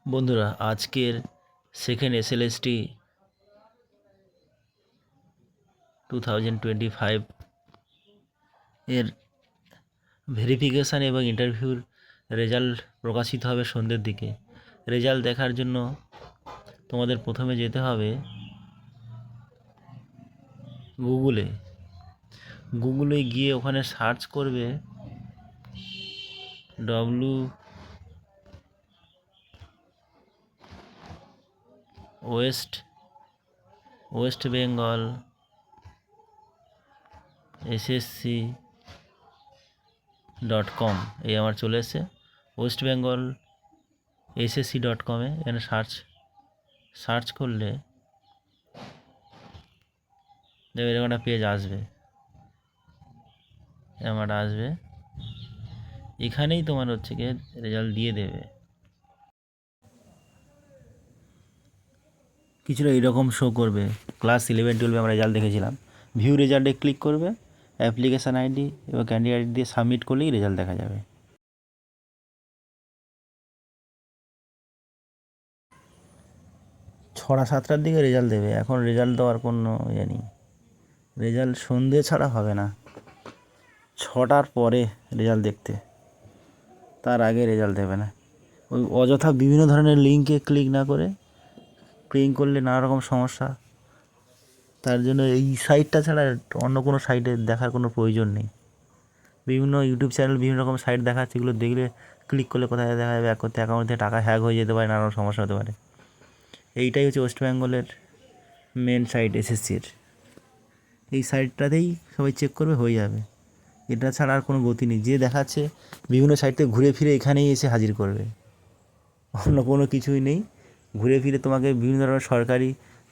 বন্ধুরা, আজকের second SLST 2025 এর ভেরিফিকেশান এবং ইন্টারভিউর রেজাল্ট প্রকাশিত হবে সন্ধ্যের দিকে। রেজাল্ট দেখার জন্য তোমাদের প্রথমে যেতে হবে গুগলে গিয়ে ওখানে সার্চ করবে ওয়েস্ট বেঙ্গল SSC.com। এই আমার চলে এসেছে ওয়েস্ট বেঙ্গল SSC.com-এ। এখানে সার্চ করলে দেখবে এরকম একটা পেজ আসবে, এখানেই তোমার হচ্ছে গিয়ে রেজাল্ট দিয়ে দেবে। কিছুটা এইরকম শো করবে। ক্লাস 11-12 আমরা রেজাল্ট দেখেছিলাম। ভিউ রেজাল্টে ক্লিক করবে, অ্যাপ্লিকেশান আইডি এবং ক্যান্ডিডেট আইডি দিয়ে সাবমিট করলেই রেজাল্ট দেখা যাবে। 6টা-7টার দিকে রেজাল্ট দেবে। এখন রেজাল্ট দেওয়ার কোনো নেই, রেজাল্ট সন্ধে ছাড়া হবে না। 6টার পরে রেজাল্ট দেখতে, তার আগে রেজাল্ট দেবে না। ওই অযথা বিভিন্ন ধরনের লিঙ্কে ক্লিক না করে, ক্লিক করলে নানা রকম সমস্যা। তার জন্য এই সাইটটা ছাড়া অন্য কোনো সাইটে দেখার কোনো প্রয়োজন নেই। বিভিন্ন ইউটিউব চ্যানেল বিভিন্ন রকম সাইট দেখাচ্ছে, এগুলো দেখলে ক্লিক করলে কোথায় দেখা যাবে অ্যাকাউন্ট থেকে টাকা হ্যাক হয়ে যেতে পারে, নানা রকম সমস্যা হতে পারে। এইটাই হচ্ছে ওয়েস্ট বেঙ্গলের মেন সাইট এসএসসির। এই সাইটটাতেই সবাই চেক করবে, হয়ে যাবে। এটা ছাড়া আর কোনো গতি নেই। যে দেখাচ্ছে বিভিন্ন সাইট থেকে ঘুরে ফিরে এখানেই এসে হাজির করবে, অন্য কোনো কিছুই নেই। ঘুরে ফিরে তোমাকে বিভিন্ন ধরনের সরকারি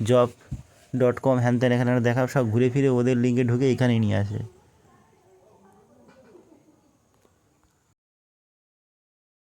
জব.com হ্যান ত্যান এখানে দেখা, সব ঘুরে ফিরে ওদের লিঙ্কে ঢুকে এখানেই নিয়ে আসে।